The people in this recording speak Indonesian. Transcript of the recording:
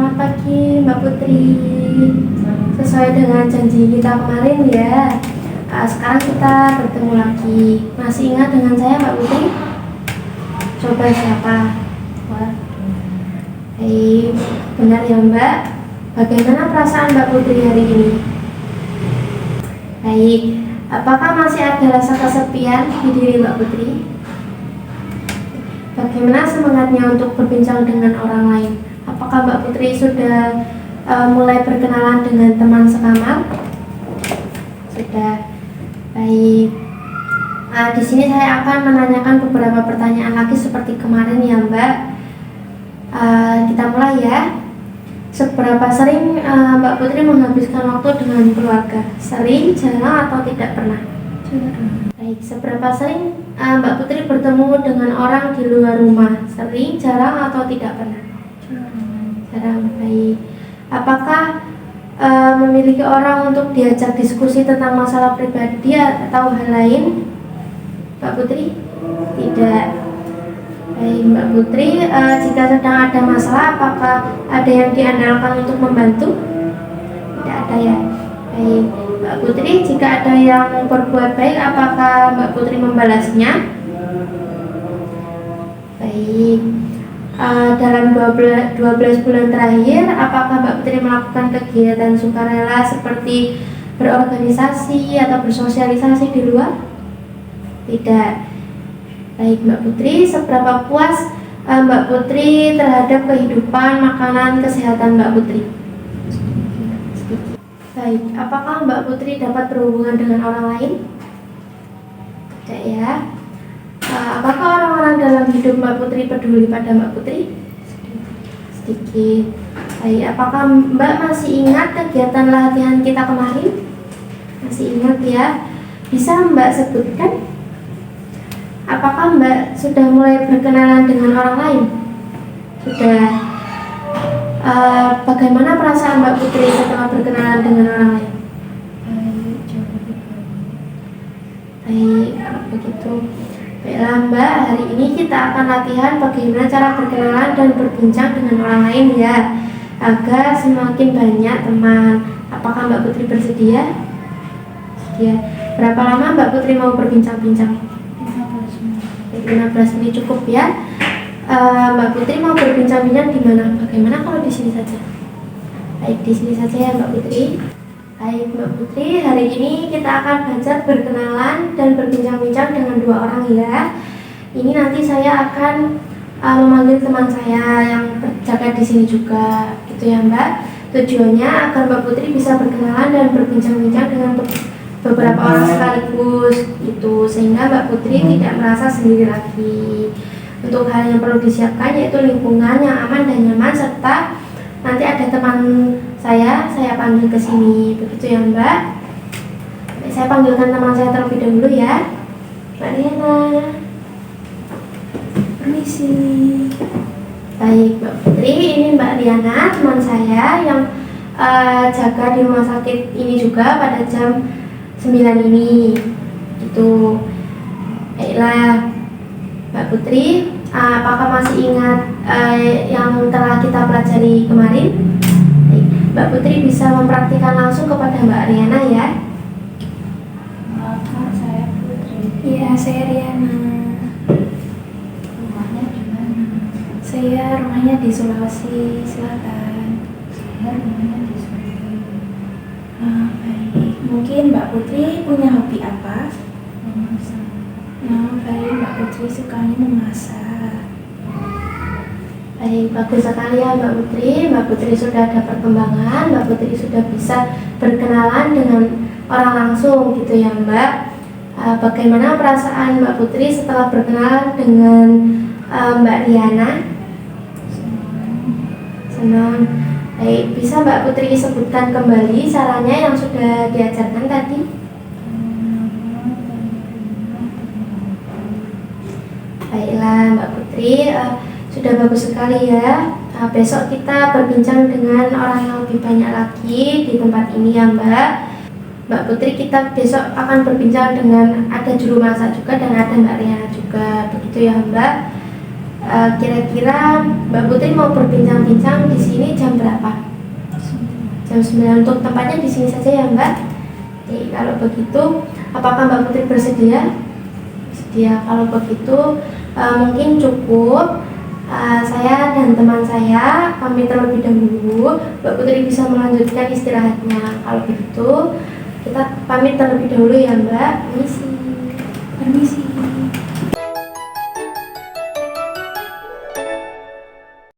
Selamat pagi Mbak Putri. Sesuai dengan janji kita kemarin ya, sekarang kita bertemu lagi. Masih ingat dengan saya Mbak Putri? Coba siapa? Wah. Baik, benar ya Mbak. Bagaimana perasaan Mbak Putri hari ini? Baik, apakah masih ada rasa kesepian di diri Mbak Putri? Bagaimana semangatnya untuk berbincang dengan orang lain? Apakah Mbak Putri sudah mulai berkenalan dengan teman sekamar? Sudah. Baik. Di sini saya akan menanyakan beberapa pertanyaan lagi seperti kemarin ya Mbak. Kita mulai ya. Seberapa sering Mbak Putri menghabiskan waktu dengan keluarga? Sering, jarang, atau tidak pernah? Baik, seberapa sering Mbak Putri bertemu dengan orang di luar rumah? Sering, jarang, atau tidak pernah? Jarang. Baik. Apakah memiliki orang untuk diajak diskusi tentang masalah pribadi atau hal lain? Mbak Putri? Tidak. Baik, Mbak Putri, jika sedang ada masalah, apakah ada yang diandalkan untuk membantu? Tidak ada ya. Baik, Mbak Putri, jika ada yang berbuat baik, apakah Mbak Putri membalasnya? Baik. Dalam 12 bulan terakhir, apakah Mbak Putri melakukan kegiatan sukarela seperti berorganisasi atau bersosialisasi di luar? Tidak. Baik Mbak Putri, seberapa puas Mbak Putri terhadap kehidupan, makanan, kesehatan Mbak Putri? Baik, apakah Mbak Putri dapat berhubungan dengan orang lain? Tidak ya. Apakah orang-orang dalam hidup Mbak Putri peduli pada Mbak Putri? Sedikit. Baik, apakah Mbak masih ingat kegiatan latihan kita kemarin? Masih ingat ya? Bisa Mbak sebutkan? Apakah Mbak sudah mulai berkenalan dengan orang lain? Sudah. Bagaimana perasaan Mbak Putri setelah berkenalan dengan orang lain? Baik, begitu. Baiklah Mbak, hari ini kita akan latihan bagaimana cara berkenalan dan berbincang dengan orang lain ya, agar semakin banyak teman. Apakah Mbak Putri bersedia? Sedia. Berapa lama Mbak Putri mau berbincang-bincang? 15 menit cukup ya. Mbak Putri mau berbincang-bincang di mana? Bagaimana kalau di sini saja? Baik, di sini saja ya Mbak Putri. Baik Mbak Putri, hari ini kita akan belajar berkenalan dan berbincang-bincang dengan dua orang ya. Ini nanti saya akan memanggil teman saya yang berjaga di sini juga, gitu ya Mbak. Tujuannya agar Mbak Putri bisa berkenalan dan berbincang-bincang dengan beberapa orang sekaligus, gitu, sehingga Mbak Putri tidak merasa sendiri lagi. Untuk hal yang perlu disiapkan yaitu lingkungan yang aman dan nyaman, serta nanti ada teman saya panggil ke sini, begitu ya Mbak. Saya panggilkan teman saya terlebih dahulu ya. Mbak Riana. Permisi. Baik Mbak Putri, ini Mbak Riana, teman saya yang jaga di rumah sakit ini juga pada jam 9 ini. Itu. Baiklah Mbak Putri, apakah masih ingat yang telah kita pelajari kemarin? Mbak Putri bisa mempraktikkan langsung kepada Mbak Riana ya. Saya Putri. Iya, saya Riana. Rumahnya di mana? Saya rumahnya di Sulawesi Selatan. Saya rumahnya di Surabaya. Baik. Mungkin Mbak Putri punya hobi apa? Memasak. Baik, Mbak Putri sukanya memasak. Baik, bagus sekali ya Mbak Putri. Mbak Putri sudah ada perkembangan, Mbak Putri sudah bisa berkenalan dengan orang langsung, gitu ya Mbak. Bagaimana perasaan Mbak Putri setelah berkenalan dengan Mbak Riana? Senang. Baik, bisa Mbak Putri sebutkan kembali caranya yang sudah diajarkan tadi? Baiklah Mbak Putri, sudah bagus sekali ya. Besok kita berbincang dengan orang yang lebih banyak lagi di tempat ini ya Mbak. Mbak Putri, kita besok akan berbincang dengan ada juru masak juga dan ada Mbak Riana juga, begitu ya Mbak. Kira-kira Mbak Putri mau berbincang-bincang di sini jam berapa? Jam 9. Untuk tempatnya di sini saja ya Mbak. Oke, kalau begitu apakah Mbak Putri bersedia? Sedia. Kalau begitu mungkin cukup saya dan teman saya pamit terlebih dahulu. Mbak Putri bisa melanjutkan istirahatnya. Kalau begitu kita pamit terlebih dahulu ya Mbak. Permisi. Permisi.